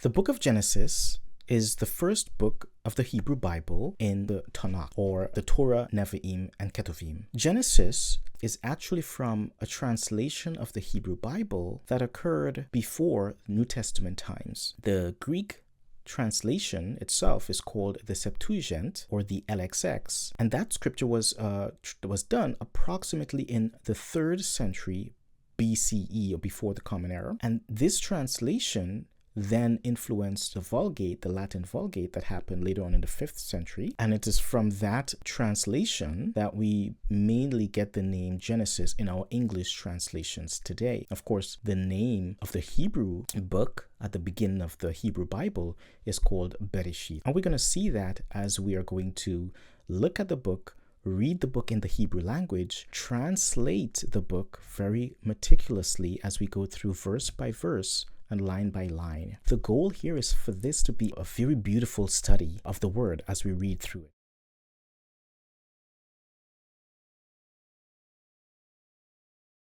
The book of Genesis is the first book of the Hebrew Bible in the Tanakh, or the Torah, Nevi'im, and Ketuvim. Genesis is actually from a translation of the Hebrew Bible that occurred before New Testament times. The Greek translation itself is called the Septuagint, or the LXX, and that scripture was done approximately in the 3rd century BCE, or before the Common Era. And this translation then influenced the Vulgate, the Latin Vulgate, that happened later on in the 5th century. And it is from that translation that we mainly get the name Genesis in our English translations today. Of course, the name of the Hebrew book at the beginning of the Hebrew Bible is called Bereshit. And we're going to see that as we are going to look at the book, read the book in the Hebrew language, translate the book very meticulously as we go through verse by verse and line by line. The goal here is for this to be a very beautiful study of the word as we read through it.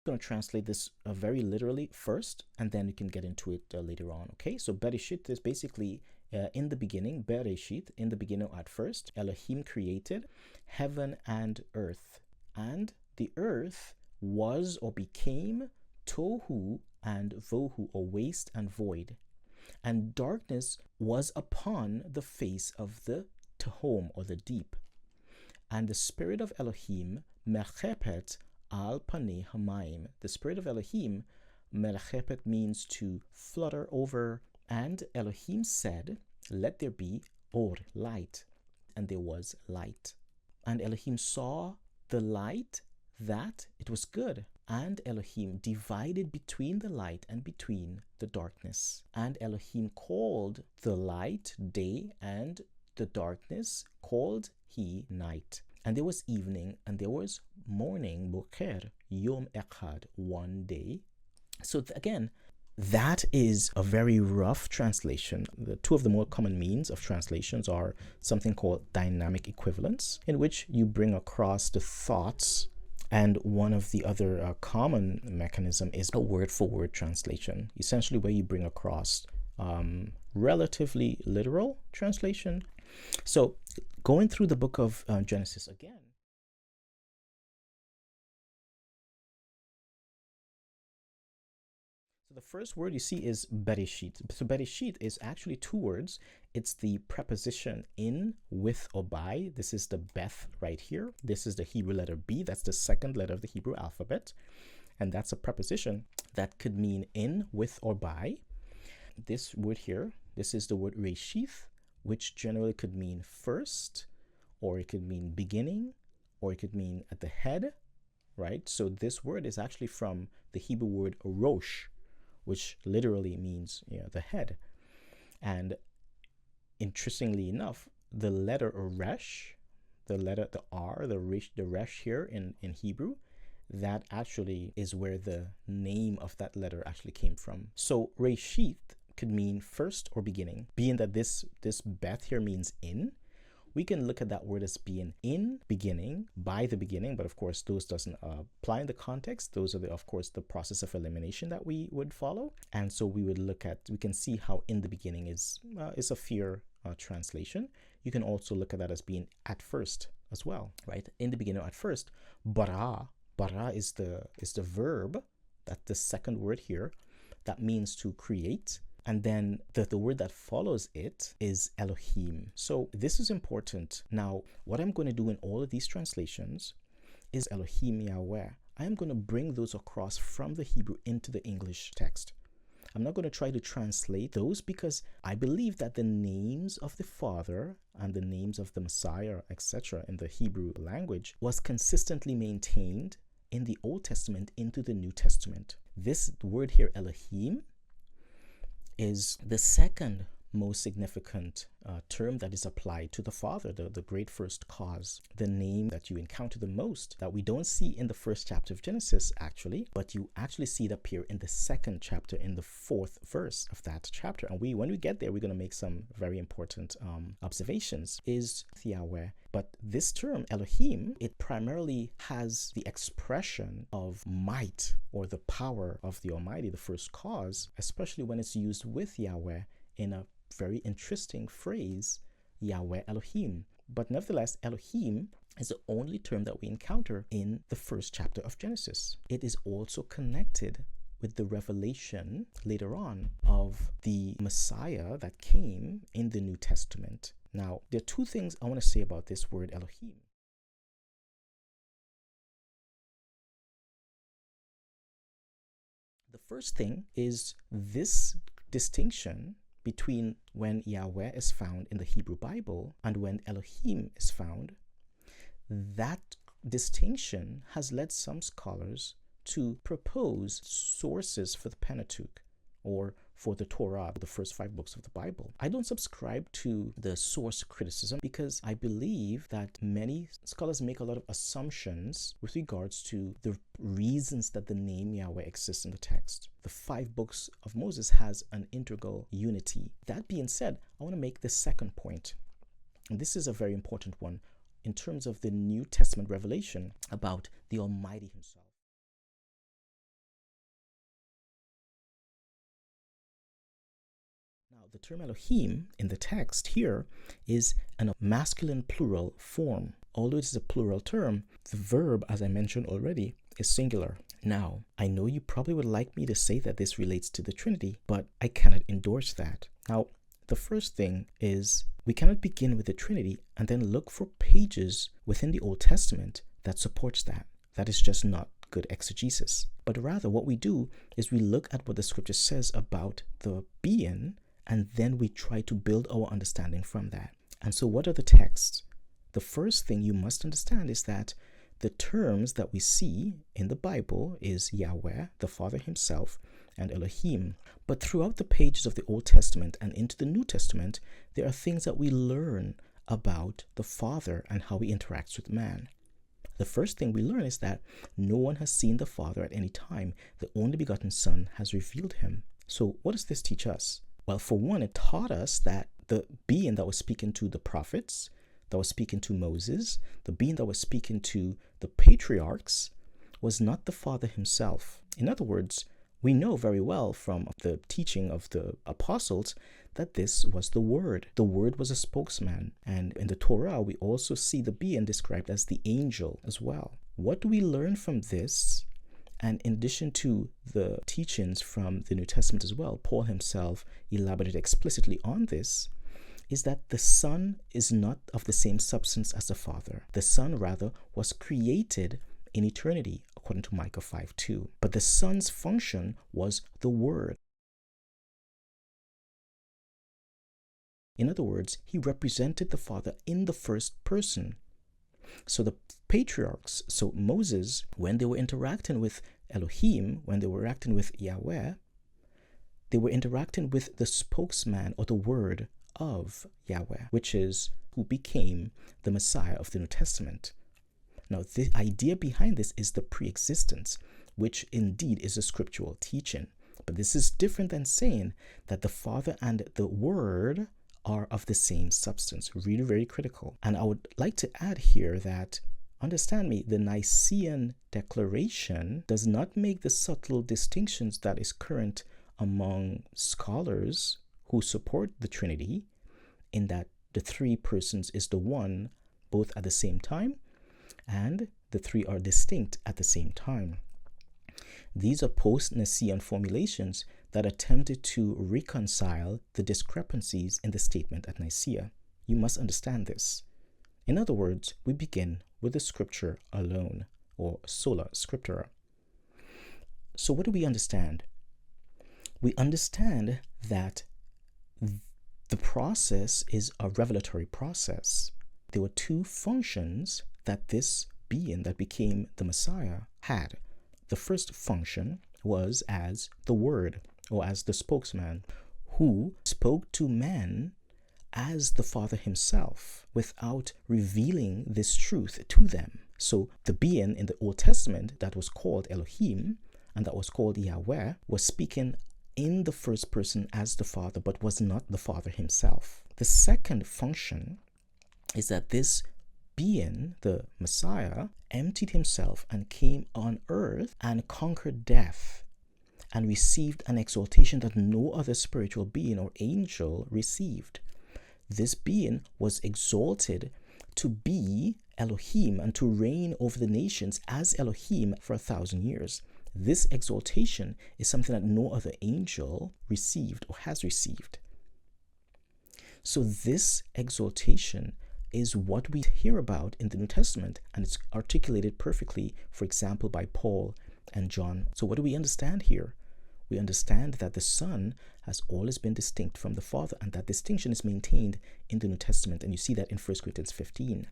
I'm going to translate this very literally first, and then you can get into it later on. Okay, so Bereshit is basically in the beginning, Bereshit, in the beginning at first, Elohim created heaven and earth. And the earth was or became tohu and vohu, or waste and void. And darkness was upon the face of the tehom, or the deep. And the spirit of Elohim merchepet al panei hamayim. The spirit of Elohim, merchepet, means to flutter over. And Elohim said, let there be or, light. And there was light. And Elohim saw the light that it was good. And Elohim divided between the light and between the darkness. And Elohim called the light day, and the darkness called he night. And there was evening, and there was morning, boker, yom echad, one day. So again, that is a very rough translation. The two of the more common means of translations are something called dynamic equivalence, in which you bring across the thoughts. And one of the other common mechanism is a word-for-word translation, essentially where you bring across relatively literal translation. So going through the book of Genesis again. So the first word you see is Bereshit. So Bereshit is actually two words. It's the preposition in, with, or by. This is the Beth right here. This is the Hebrew letter B. That's the second letter of the Hebrew alphabet. And that's a preposition that could mean in, with, or by. This word here, this is the word Reshith, which generally could mean first, or it could mean beginning, or it could mean at the head, right? So this word is actually from the Hebrew word Rosh, which literally means, the head. And interestingly enough, the letter Resh, the R, the Resh here in Hebrew, that actually is where the name of that letter actually came from. So Reshith could mean first or beginning. Being that this Beth here means in, we can look at that word as being in beginning, by the beginning, but of course those doesn't apply in the context. Those are of course the process of elimination that we would follow. And so we can see how in the beginning is a fair translation. You can also look at that as being at first as well, right? In the beginning, at first. Bara is the verb, that's the second word here, that means to create. And then the word that follows it is Elohim. So this is important. Now, what I'm going to do in all of these translations is Elohim Yahweh. I am going to bring those across from the Hebrew into the English text. I'm not going to try to translate those, because I believe that the names of the Father and the names of the Messiah, etc., in the Hebrew language was consistently maintained in the Old Testament into the New Testament. This word here, Elohim, is the second most significant term that is applied to the Father, the great first cause, the name that you encounter the most, that we don't see in the first chapter of Genesis actually, but you actually see it appear in the second chapter, in the 4th verse of that chapter. And when we get there, we're going to make some very important observations, is Yahweh. But this term, Elohim, it primarily has the expression of might, or the power of the Almighty, the first cause, especially when it's used with Yahweh in a very interesting phrase, Yahweh Elohim. But nevertheless, Elohim is the only term that we encounter in the first chapter of Genesis. It is also connected with the revelation later on of the Messiah that came in the New Testament. Now, there are two things I want to say about this word Elohim. The first thing is this distinction between when Yahweh is found in the Hebrew Bible and when Elohim is found. That distinction has led some scholars to propose sources for the Pentateuch, or for the Torah, the first 5 books of the Bible. I don't subscribe to the source criticism because I believe that many scholars make a lot of assumptions with regards to the reasons that the name Yahweh exists in the text. The 5 books of Moses has an integral unity. That being said, I want to make the second point, and this is a very important one in terms of the New Testament revelation about the Almighty Himself. Now, the term Elohim in the text here is a masculine plural form. Although it is a plural term, the verb, as I mentioned already, is singular. Now, I know you probably would like me to say that this relates to the Trinity, but I cannot endorse that. Now, the first thing is we cannot begin with the Trinity and then look for pages within the Old Testament that supports that. That is just not good exegesis. But rather, what we do is we look at what the scripture says about the being, and then we try to build our understanding from that. And so what are the texts? The first thing you must understand is that the terms that we see in the Bible is Yahweh, the Father Himself, and Elohim. But throughout the pages of the Old Testament and into the New Testament, there are things that we learn about the Father and how He interacts with man. The first thing we learn is that no one has seen the Father at any time. The only begotten Son has revealed Him. So what does this teach us? Well, for one, it taught us that the being that was speaking to the prophets, that was speaking to Moses, the being that was speaking to the patriarchs, was not the Father Himself. In other words, we know very well from the teaching of the apostles that this was the Word. The Word was a spokesman. And in the Torah, we also see the being described as the angel as well. What do we learn from this? And in addition to the teachings from the New Testament as well, Paul himself elaborated explicitly on this, is that the Son is not of the same substance as the Father. The Son, rather, was created in eternity, according to Micah 5:2. But the Son's function was the Word. In other words, He represented the Father in the first person. So the patriarchs, so Moses, when they were interacting with Elohim, when they were interacting with Yahweh, they were interacting with the spokesman or the Word of Yahweh, which is who became the Messiah of the New Testament. Now, the idea behind this is the pre-existence, which indeed is a scriptural teaching. But this is different than saying that the Father and the Word are of the same substance. Really, very critical. And I would like to add here that, understand me, the Nicene Declaration does not make the subtle distinctions that is current among scholars who support the Trinity, in that the 3 persons is the one both at the same time, and the 3 are distinct at the same time. These are post-Nicene formulations that attempted to reconcile the discrepancies in the statement at Nicaea. You must understand this. In other words, we begin with the scripture alone, or sola scriptura. So what do we understand? We understand that the process is a revelatory process. There were 2 functions that this being that became the Messiah had. The first function was as the Word, or as the spokesman, who spoke to man as the Father Himself without revealing this truth to them. So the being in the Old Testament that was called Elohim and that was called Yahweh was speaking in the first person as the Father, but was not the Father Himself. The second function is that this being, the Messiah, emptied Himself and came on earth and conquered death. and received an exaltation that no other spiritual being or angel received. This being was exalted to be Elohim and to reign over the nations as Elohim for 1,000 years. This exaltation is something that no other angel received or has received. So this exaltation is what we hear about in the New Testament, and it's articulated perfectly, for example, by Paul and John. So what do we understand here? We understand that the Son has always been distinct from the Father, and that distinction is maintained in the New Testament, and you see that in 1 Corinthians 15.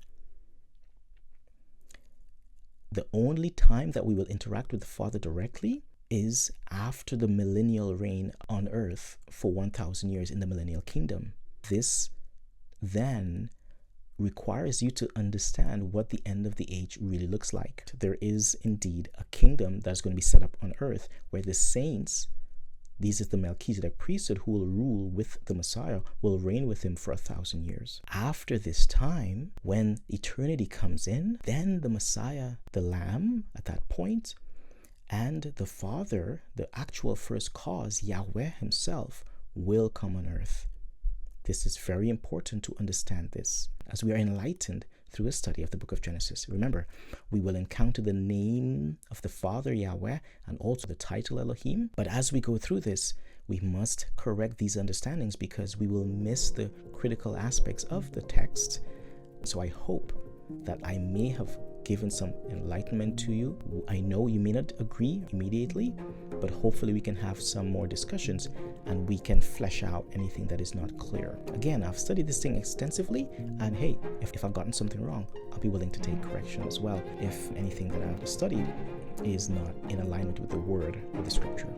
The only time that we will interact with the Father directly is after the millennial reign on earth for 1,000 years in the millennial kingdom. This then requires you to understand what the end of the age really looks like. There is indeed a kingdom that's going to be set up on earth where the saints, these is the Melchizedek priesthood who will rule with the Messiah, will reign with him for 1,000 years. After this time, when eternity comes in, then the Messiah, the Lamb at that point, and the Father, the actual first cause, Yahweh himself, will come on earth. This is very important to understand this as we are enlightened through a study of the book of Genesis. Remember, we will encounter the name of the Father, Yahweh, and also the title Elohim. But as we go through this, we must correct these understandings because we will miss the critical aspects of the text. So I hope that I may have given some enlightenment to you. I know you may not agree immediately, but hopefully we can have some more discussions and we can flesh out anything that is not clear. Again, I've studied this thing extensively, and hey, if I've gotten something wrong, I'll be willing to take correction as well if anything that I've studied is not in alignment with the word of the scripture.